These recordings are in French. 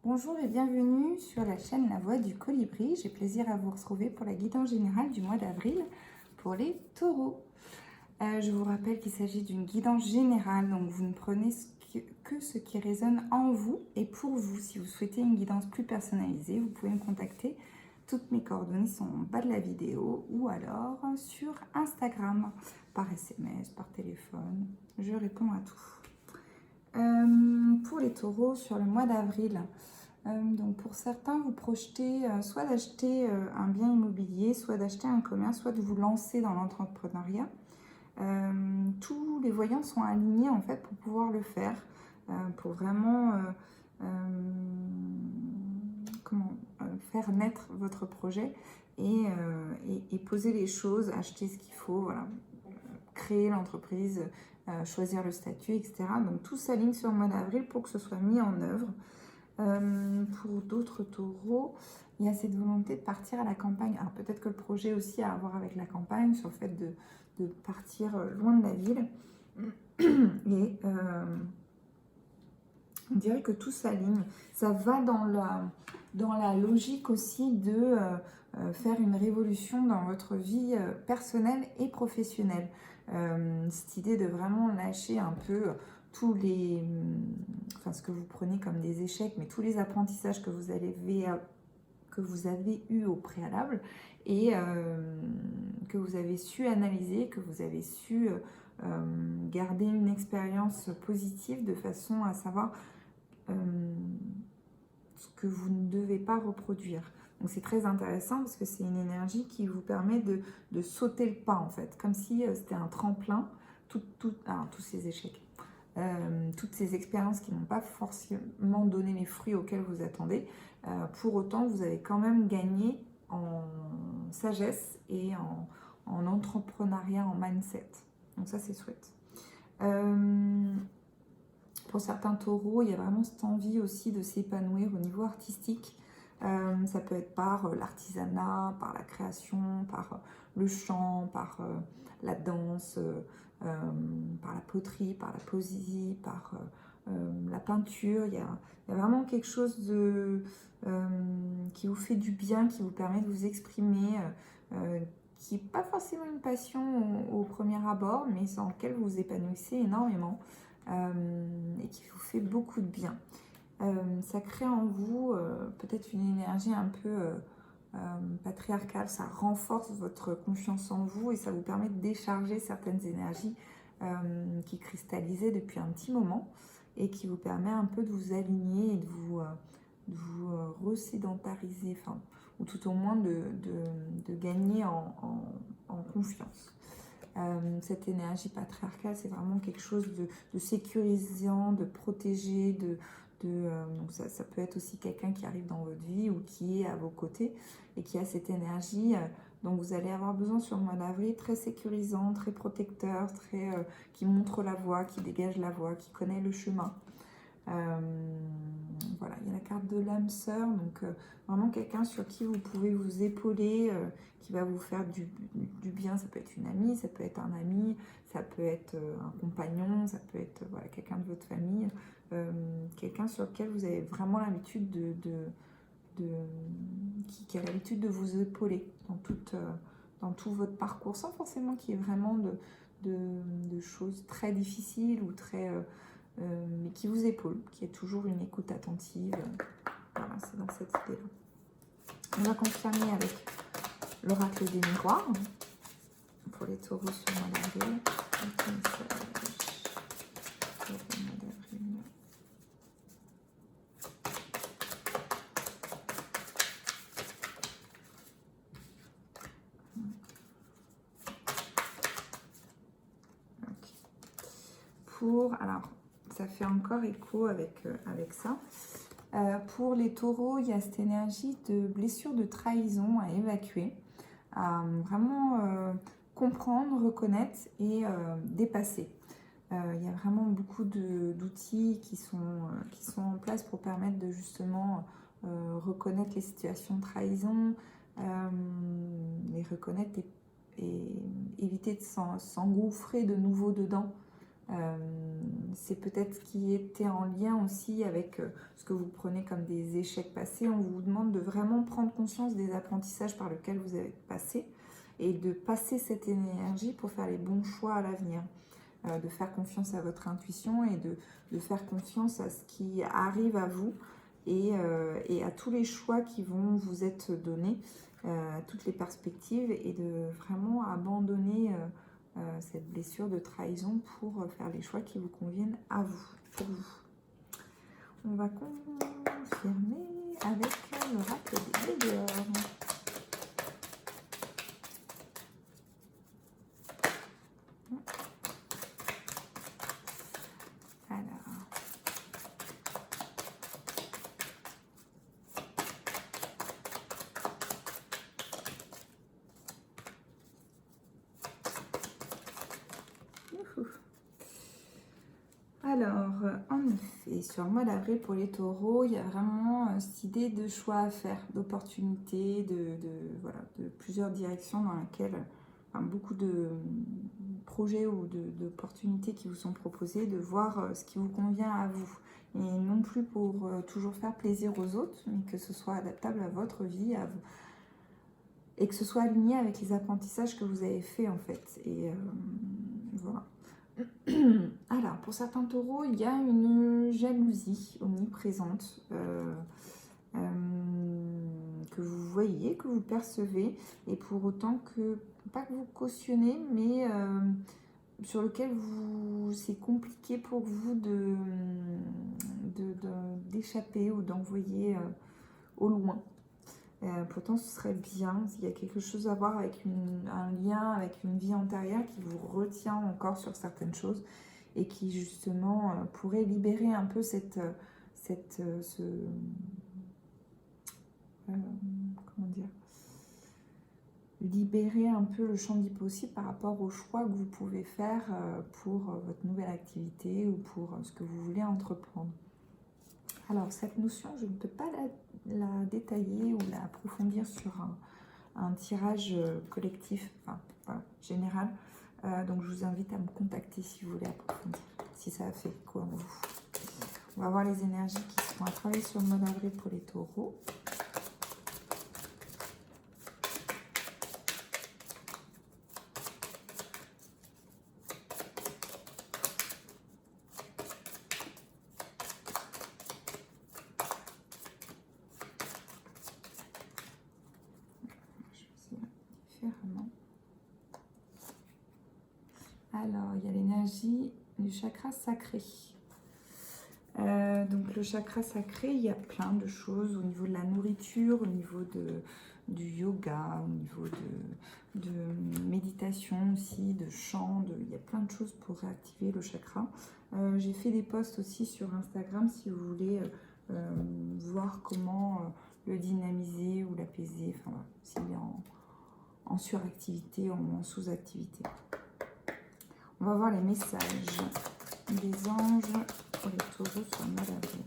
Bonjour et bienvenue sur la chaîne La Voix du Colibri. J'ai plaisir à vous retrouver pour la guidance générale du mois d'avril pour les taureaux. Je vous rappelle qu'il s'agit d'une guidance générale, donc vous ne prenez que ce qui résonne en vous et pour vous. Si vous souhaitez une guidance plus personnalisée, vous pouvez me contacter. Toutes mes coordonnées sont en bas de la vidéo ou alors sur Instagram, par SMS, par téléphone. Je réponds à tout. Pour les taureaux, sur le mois d'avril, donc pour certains, vous projetez soit d'acheter un bien immobilier, soit d'acheter un commerce, soit de vous lancer dans l'entrepreneuriat. Tous les voyants sont alignés en fait pour pouvoir le faire, pour vraiment faire naître votre projet et poser les choses, acheter ce qu'il faut, voilà, créer l'entreprise, choisir le statut, etc. Donc tout s'aligne sur le mois d'avril pour que ce soit mis en œuvre. Pour d'autres taureaux, il y a cette volonté de partir à la campagne. Alors peut-être que le projet aussi a à voir avec la campagne, sur le fait de partir loin de la ville. Et on dirait que tout s'aligne. Ça va dans la logique aussi de faire une révolution dans votre vie personnelle et professionnelle. Cette idée de vraiment lâcher un peu tous les... Enfin, ce que vous prenez comme des échecs, mais tous les apprentissages que vous avez eus au préalable et que vous avez su analyser, que vous avez su garder une expérience positive de façon à savoir ce que vous ne devez pas reproduire. Donc c'est très intéressant parce que c'est une énergie qui vous permet de sauter le pas en fait, comme si c'était un tremplin, alors, tous ces échecs, toutes ces expériences qui n'ont pas forcément donné les fruits auxquels vous attendez. Pour autant, vous avez quand même gagné en sagesse et en entrepreneuriat, en mindset. Donc ça, c'est chouette. Pour certains taureaux, il y a vraiment cette envie aussi de s'épanouir au niveau artistique. Ça peut être par l'artisanat, par la création, par le chant, par la danse, par la poterie, par la poésie, par la peinture. Il y a vraiment quelque chose qui vous fait du bien, qui vous permet de vous exprimer, qui n'est pas forcément une passion au premier abord, mais dans lequel vous vous épanouissez énormément. Et qui vous fait beaucoup de bien. Ça crée en vous peut-être une énergie un peu patriarcale, ça renforce votre confiance en vous et ça vous permet de décharger certaines énergies qui cristallisaient depuis un petit moment et qui vous permet un peu de vous aligner et de vous resédentariser, enfin, ou tout au moins de gagner en confiance. Cette énergie patriarcale, c'est vraiment quelque chose de sécurisant, de protégé, donc ça peut être aussi quelqu'un qui arrive dans votre vie ou qui est à vos côtés et qui a cette énergie dont vous allez avoir besoin sur le mois d'avril, très sécurisant, très protecteur, qui montre la voie, qui dégage la voie, qui connaît le chemin. Voilà, il y a la carte de l'âme sœur, donc vraiment quelqu'un sur qui vous pouvez vous épauler, qui va vous faire du bien. Ça peut être une amie, ça peut être un ami, ça peut être un compagnon, ça peut être voilà, quelqu'un de votre famille, quelqu'un sur lequel vous avez vraiment l'habitude qui a l'habitude de vous épauler dans tout votre parcours, sans forcément qu'il y ait vraiment de choses très difficiles ou très... mais qui vous épaule, qui est toujours une écoute attentive. Voilà, c'est dans cette idée-là. On va confirmer avec l'oracle des miroirs pour les taureaux sur le mois d'avril. Alors, ça fait encore écho avec ça. Pour les taureaux, il y a cette énergie de blessure, de trahison à évacuer, à vraiment comprendre, reconnaître et dépasser. Il y a vraiment beaucoup d'outils qui sont en place pour permettre de justement reconnaître les situations de trahison, les reconnaître et éviter de s'engouffrer de nouveau dedans. C'est peut-être ce qui était en lien aussi avec ce que vous prenez comme des échecs passés. On vous demande de vraiment prendre conscience des apprentissages par lesquels vous avez passé et de passer cette énergie pour faire les bons choix à l'avenir. De faire confiance à votre intuition et de faire confiance à ce qui arrive à vous et à tous les choix qui vont vous être donnés, toutes les perspectives, et de vraiment abandonner cette blessure de trahison pour faire les choix qui vous conviennent à vous, pour vous. On va confirmer avec l'oracle des Blédeurs. Alors, en effet, sur le mois d'avril pour les taureaux, il y a vraiment cette idée de choix à faire, d'opportunités, voilà, de plusieurs directions dans lesquelles, enfin, beaucoup de projets ou d'opportunités qui vous sont proposées, de voir ce qui vous convient à vous. Et non plus pour toujours faire plaisir aux autres, mais que ce soit adaptable à votre vie, à vous. Et que ce soit aligné avec les apprentissages que vous avez faits en fait. Et voilà. Alors, pour certains taureaux, il y a une jalousie omniprésente que vous voyez, que vous percevez, et pour autant que, pas que vous cautionnez, mais sur lequel c'est compliqué pour vous d'échapper ou d'envoyer au loin. Pourtant, ce serait bien, s'il y a quelque chose à voir avec un lien avec une vie antérieure qui vous retient encore sur certaines choses et qui justement pourrait libérer un peu comment dire, libérer un peu le champ du possible par rapport aux choix que vous pouvez faire pour votre nouvelle activité ou pour ce que vous voulez entreprendre. Alors, cette notion, je ne peux pas la détailler ou la approfondir sur un tirage collectif, enfin, voilà, général. Donc, je vous invite à me contacter si vous voulez approfondir, si ça a fait quoi en vous. On va voir les énergies qui seront à travailler sur le mois d'avril pour les taureaux. Alors, il y a l'énergie du chakra sacré. Donc, le chakra sacré, il y a plein de choses au niveau de la nourriture, au niveau du yoga, au niveau de méditation aussi, de chant, il y a plein de choses pour réactiver le chakra. J'ai fait des posts aussi sur Instagram si vous voulez voir comment le dynamiser ou l'apaiser, enfin, voilà, s'il est en suractivité ou en sous-activité. On va voir les messages des anges pour les taureaux sur le mois d'avril.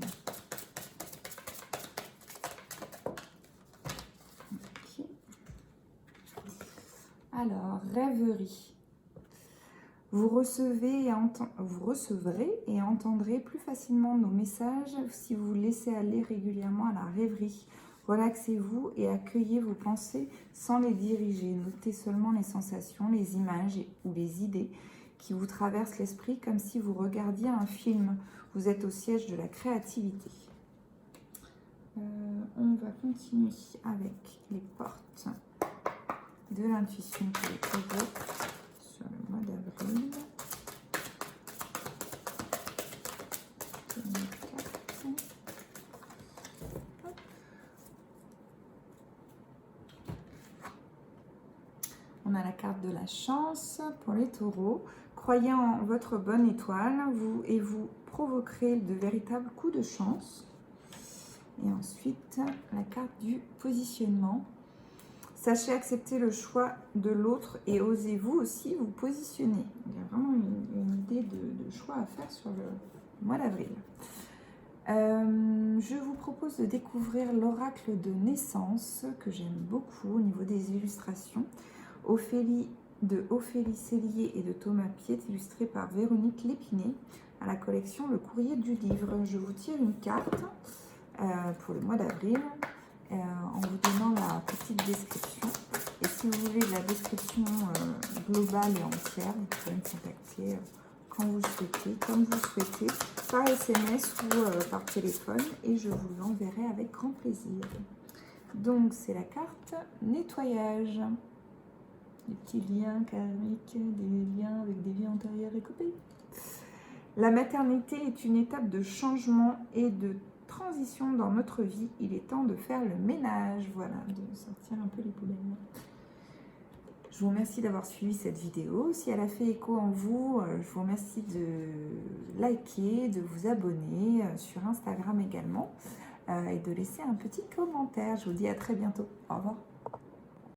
Okay. Alors, rêverie. Vous recevrez et entendrez plus facilement nos messages si vous vous laissez aller régulièrement à la rêverie. Relaxez-vous et accueillez vos pensées sans les diriger. Notez seulement les sensations, les images ou les idées qui vous traversent l'esprit comme si vous regardiez un film. Vous êtes au siège de la créativité. On va continuer avec les portes de l'intuition pour les taureaux sur le mois d'avril. On a la carte de la chance pour les taureaux. Croyez en votre bonne étoile et vous provoquerez de véritables coups de chance. Et ensuite, la carte du positionnement. Sachez accepter le choix de l'autre et osez vous aussi vous positionner. Il y a vraiment une idée de choix à faire sur le mois d'avril. Je vous propose de découvrir l'oracle de naissance que j'aime beaucoup au niveau des illustrations. Ophélie de Ophélie Cellier et de Thomas Piet, illustré par Véronique Lépiné, à la collection Le Courrier du Livre. Je vous tire une carte pour le mois d'avril en vous donnant la petite description. Et si vous voulez la description globale et entière, vous pouvez me contacter quand vous le souhaitez, comme vous le souhaitez, par SMS ou par téléphone, et je vous l'enverrai avec grand plaisir. Donc c'est la carte nettoyage. Des petits liens karmiques, des liens avec des vies antérieures recoupées. La maternité est une étape de changement et de transition dans notre vie. Il est temps de faire le ménage, voilà, de sortir un peu les poubelles. Je vous remercie d'avoir suivi cette vidéo. Si elle a fait écho en vous, je vous remercie de liker, de vous abonner sur Instagram également et de laisser un petit commentaire. Je vous dis à très bientôt. Au revoir.